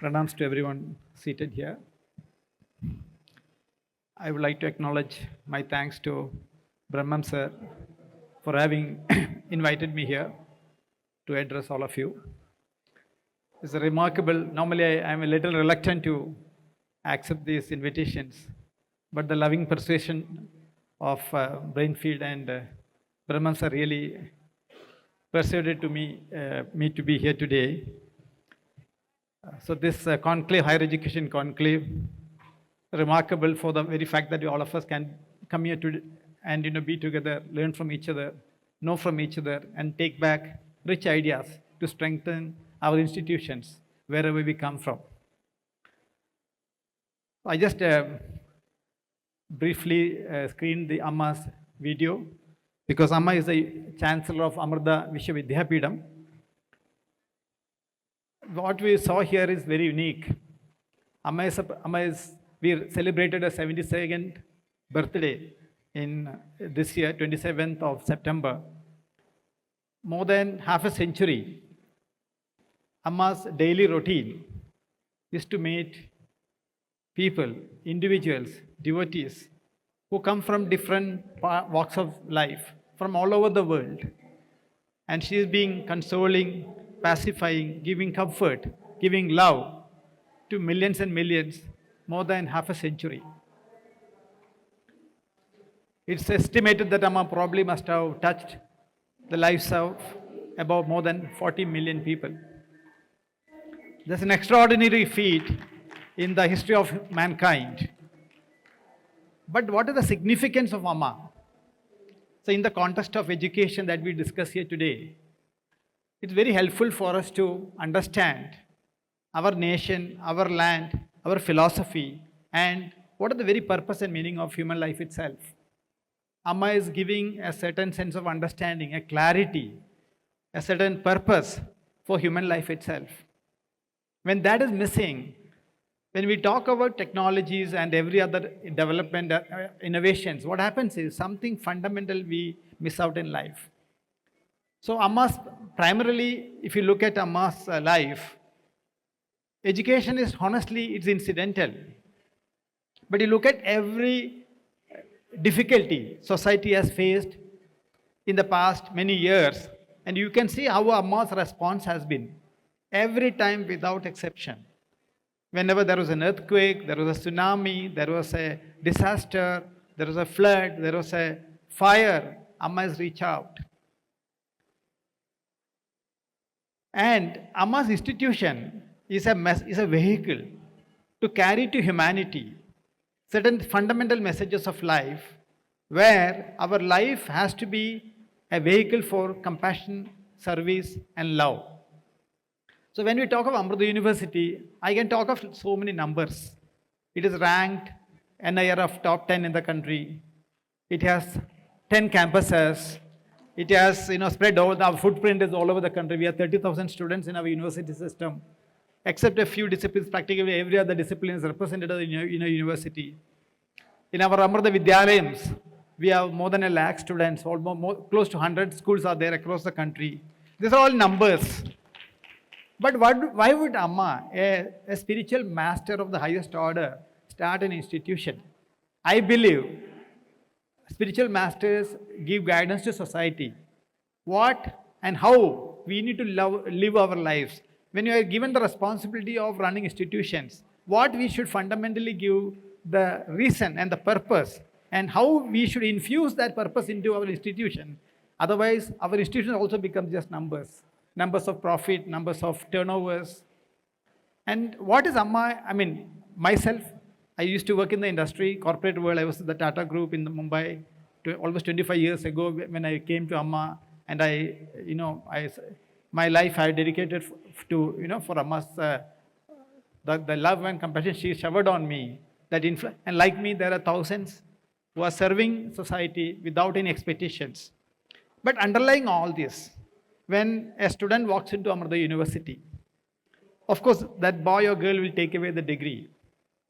Pranams to everyone seated here. I would like to acknowledge my thanks to Brahman sir for having invited me here to address all of you. It's a remarkable, normally I am a little reluctant to accept these invitations, but the loving persuasion of Brainfield and Brahman sir really persuaded to me to be here today. So this conclave, higher education conclave, remarkable for the very fact that all of us can come here to and be together, learn from each other, know from each other, and take back rich ideas to strengthen our institutions wherever we come from. I just briefly screened the Amma's video because Amma is the Chancellor of Amrita Vishwa Vidyapeetham. What we saw here is very unique. We celebrated a 72nd birthday in this year, 27th of September. More than half a century, Amma's daily routine is to meet people, individuals, devotees who come from different walks of life, from all over the world. And she is being consoling, pacifying, giving comfort, giving love to millions and millions, more than half a century. It's estimated that Amma probably must have touched the lives of about more than 40 million people. That's an extraordinary feat in the history of mankind. But what is the significance of Amma? So in the context of education that we discuss here today, it's very helpful for us to understand our nation, our land, our philosophy, and what are the very purpose and meaning of human life itself. Amma is giving a certain sense of understanding, a clarity, a certain purpose for human life itself. When that is missing, when we talk about technologies and every other development, innovations, what happens is something fundamental we miss out in life. So Amma's, primarily, if you look at Amma's life, education is honestly, it's incidental. But you look at every difficulty society has faced in the past many years, and you can see how Amma's response has been. Every time without exception. Whenever there was an earthquake, there was a tsunami, there was a disaster, there was a flood, there was a fire, Amma has reached out. And Amma's institution is a vehicle to carry to humanity certain fundamental messages of life, where our life has to be a vehicle for compassion, service, and love. So when we talk of Amrita University, I can talk of so many numbers. It is ranked NIR of top 10 in the country. It has 10 campuses. It has spread over, our footprint is all over the country. We have 30,000 students in our university system. Except a few disciplines, practically every other discipline is represented in a university. In our Amrita Vidyalayams, we have more than 1 lakh students, close to 100 schools are there across the country. These are all numbers. But why would Amma, a spiritual master of the highest order, start an institution? I believe spiritual masters give guidance to society. What and how we need to live our lives. When you are given the responsibility of running institutions, what we should fundamentally give the reason and the purpose, and how we should infuse that purpose into our institution. Otherwise, our institution also becomes just numbers. numbers of profit, numbers of turnovers. And what is Amma? I mean, myself, I used to work in the industry, corporate world. I was in the Tata Group in the Mumbai almost 25 years ago when I came to Amma. And my life I dedicated to, for Amma's, the love and compassion she showered on me. And like me, there are thousands who are serving society without any expectations. But underlying all this, when a student walks into Amrita University, of course, that boy or girl will take away the degree.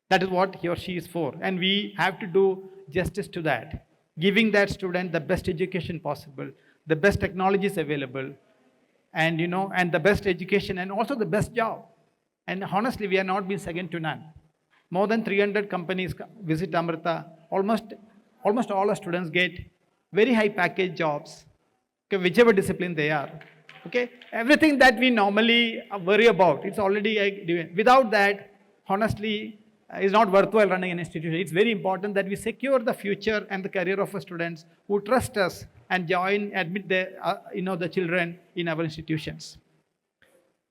That is what he or she is for. And we have to do justice to that, giving that student the best education possible, the best technologies available, and and the best education and also the best job. And honestly, we are not been second to none. More than 300 companies visit Amrita. Almost all our students get very high package jobs, okay, whichever discipline they are. Okay, everything that we normally worry about, it's already without that, honestly, it's not worthwhile running an institution. It's very important that we secure the future and the career of our students who trust us and admit the children in our institutions.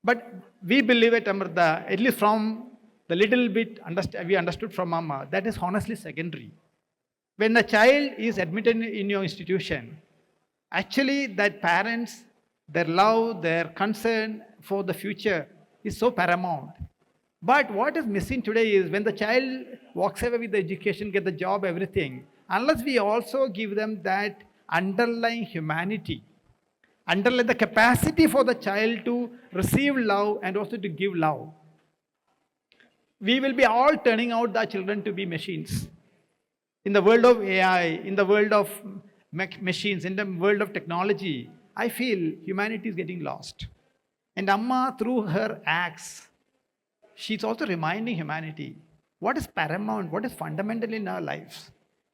But we believe at Amrita, at least from the little bit we understood from Amma, that is honestly secondary. When a child is admitted in your institution, actually that parents, their love, their concern for the future is so paramount. But what is missing today is when the child walks away with the education, get the job, everything, unless we also give them that underlying humanity, underlying the capacity for the child to receive love and also to give love, we will be all turning out the children to be machines. In the world of AI, in the world of machines, in the world of technology, I feel humanity is getting lost. And Amma, through her acts, she's also reminding humanity what is paramount, what is fundamental in our lives.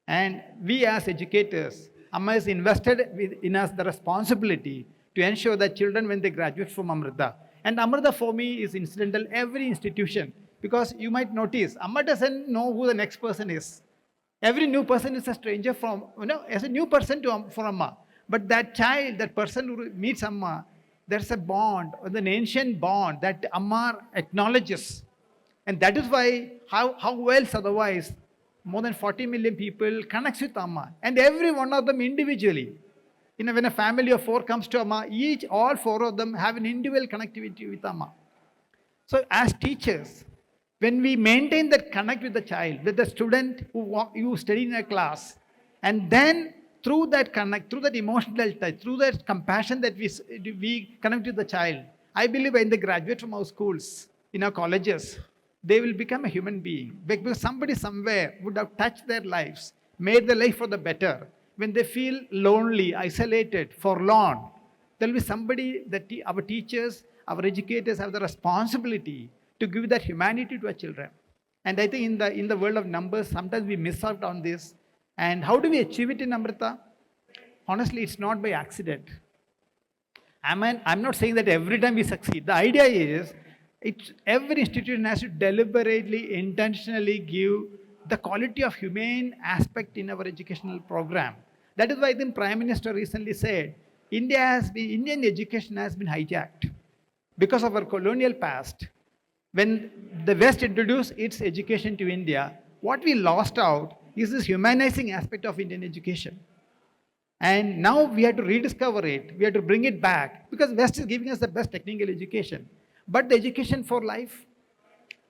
And we as educators, Amma has invested in us the responsibility to ensure that children, when they graduate from Amrita, and Amrita for me is incidental, every institution, because you might notice, Amma doesn't know who the next person is. Every new person is a stranger as a new person for Amma. But that child, that person who meets Amma, there's a bond, an ancient bond that Amma acknowledges. And that is why, how else otherwise, more than 40 million people connects with Amma. And every one of them individually. When a family of 4 comes to Amma, all 4 of them have an individual connectivity with Amma. So as teachers, when we maintain that connect with the child, with the student who study in a class, and then through that connect, through that emotional touch, through that compassion that we connect with the child, I believe when they graduate from our schools, in our colleges, they will become a human being. Because somebody somewhere would have touched their lives, made their life for the better. When they feel lonely, isolated, forlorn, there will be somebody that our teachers, our educators have the responsibility to give that humanity to our children. And I think in the world of numbers, sometimes we miss out on this. And how do we achieve it in Amrita? Honestly, it's not by accident. I'm not saying that every time we succeed. The idea is, every institution has to deliberately, intentionally give the quality of humane aspect in our educational program. That is why the Prime Minister recently said, Indian education has been hijacked because of our colonial past. When the West introduced its education to India, what we lost out is this humanizing aspect of Indian education. And now we have to rediscover it. We have to bring it back because West is giving us the best technical education. But the education for life,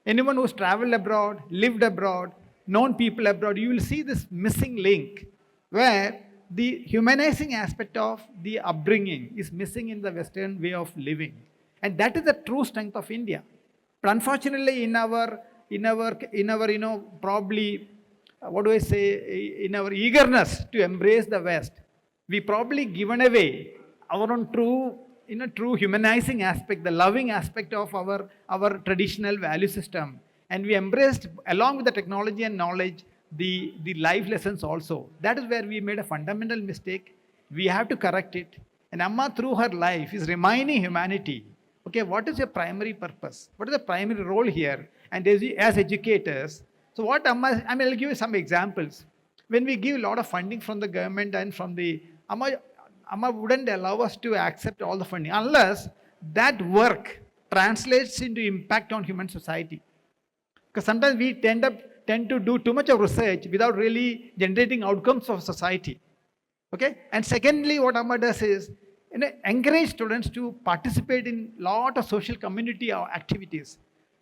anyone who's traveled abroad, lived abroad, known people abroad, you will see this missing link where the humanizing aspect of the upbringing is missing in the Western way of living. And that is the true strength of India. But unfortunately, in our probably, in our eagerness to embrace the West, we probably given away our own true humanizing aspect, the loving aspect of our traditional value system. And we embraced, along with the technology and knowledge, the life lessons also. That is where we made a fundamental mistake. We have to correct it. And Amma, through her life, is reminding humanity, okay, what is your primary purpose? What is the primary role here? And as educators, so what Amma, I'll give you some examples. When we give a lot of funding from the government and from the, Amma wouldn't allow us to accept all the funding unless that work translates into impact on human society. Because sometimes we tend to do too much of research without really generating outcomes of society. Okay? And secondly, what Amma does is encourage students to participate in lot of social community activities.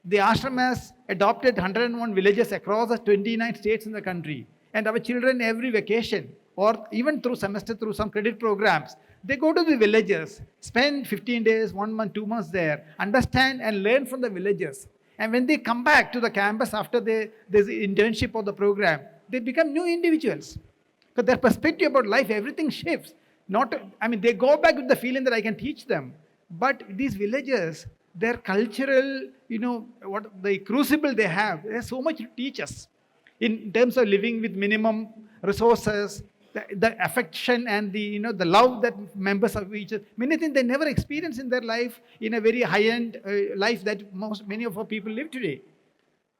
The ashram has adopted 101 villages across the 29 states in the country. And our children every vacation or even through semester through some credit programs, they go to the villages, spend 15 days, 1 month, 2 months there, understand and learn from the villagers. And when they come back to the campus after there's the internship or the program, they become new individuals. Because their perspective about life, everything shifts. They go back with the feeling that I can teach them. But these villagers, their cultural, what the crucible they have, there's so much to teach us in terms of living with minimum resources, the affection and the love that members of each other, many things they never experience in their life in a very high-end life that many of our people live today,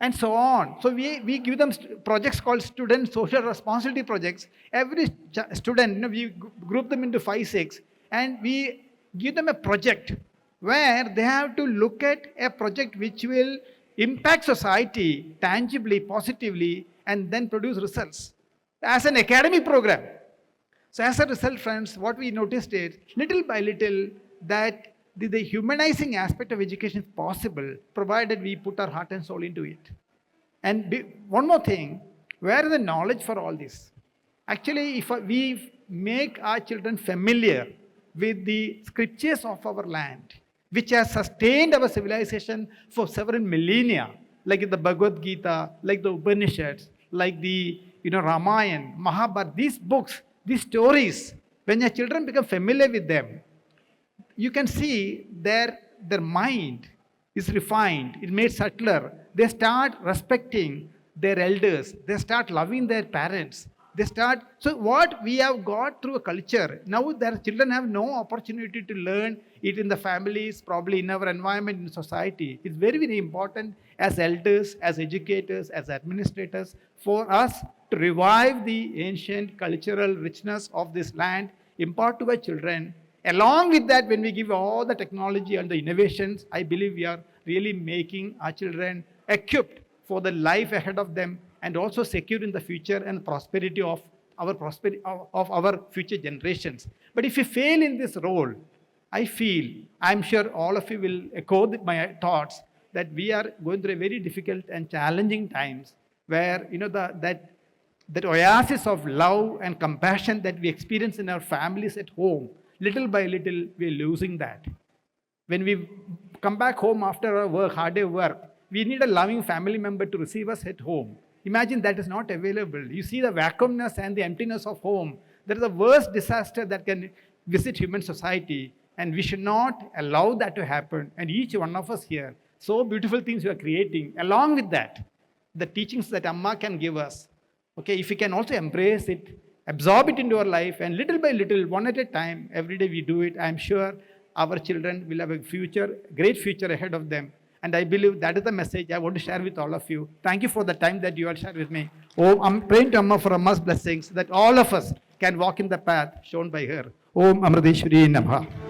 and so on. So we give them projects called student social responsibility projects. Every student, we group them into 5, 6, and we give them a project where they have to look at a project which will impact society tangibly, positively, and then produce results as an academic program. So as a result, friends, what we noticed is little by little that the humanizing aspect of education is possible provided we put our heart and soul into it. And one more thing, where is the knowledge for all this? Actually, if we make our children familiar with the scriptures of our land, which has sustained our civilization for several millennia, like the Bhagavad Gita, like the Upanishads, like the Ramayana, Mahabharata, these books, these stories, when your children become familiar with them, you can see their mind is refined, it's made subtler. They start respecting their elders, they start loving their parents. So what we have got through a culture, now their children have no opportunity to learn it in the families, probably in our environment, in society. It's very, very important as elders, as educators, as administrators, for us to revive the ancient cultural richness of this land, impart to our children. Along with that, when we give all the technology and the innovations, I believe we are really making our children equipped for the life ahead of them, and also secure in the future and prosperity of our future generations. But if we fail in this role, I'm sure all of you will echo my thoughts that we are going through a very difficult and challenging times where that oasis of love and compassion that we experience in our families at home, little by little we're losing that. When we come back home after our work, hard day work, we need a loving family member to receive us at home. Imagine that is not available. You see the vacuumness and the emptiness of home. That is the worst disaster that can visit human society. And we should not allow that to happen. And each one of us here, so beautiful things we are creating. Along with that, the teachings that Amma can give us. Okay, if we can also embrace it, absorb it into our life, and little by little, one at a time, every day we do it, I'm sure our children will have a great future ahead of them. And I believe that is the message I want to share with all of you. Thank you for the time that you all shared with me. I'm praying to Amma for Amma's blessings that all of us can walk in the path shown by her. Om Amrita Vishwa Vidyapeetham.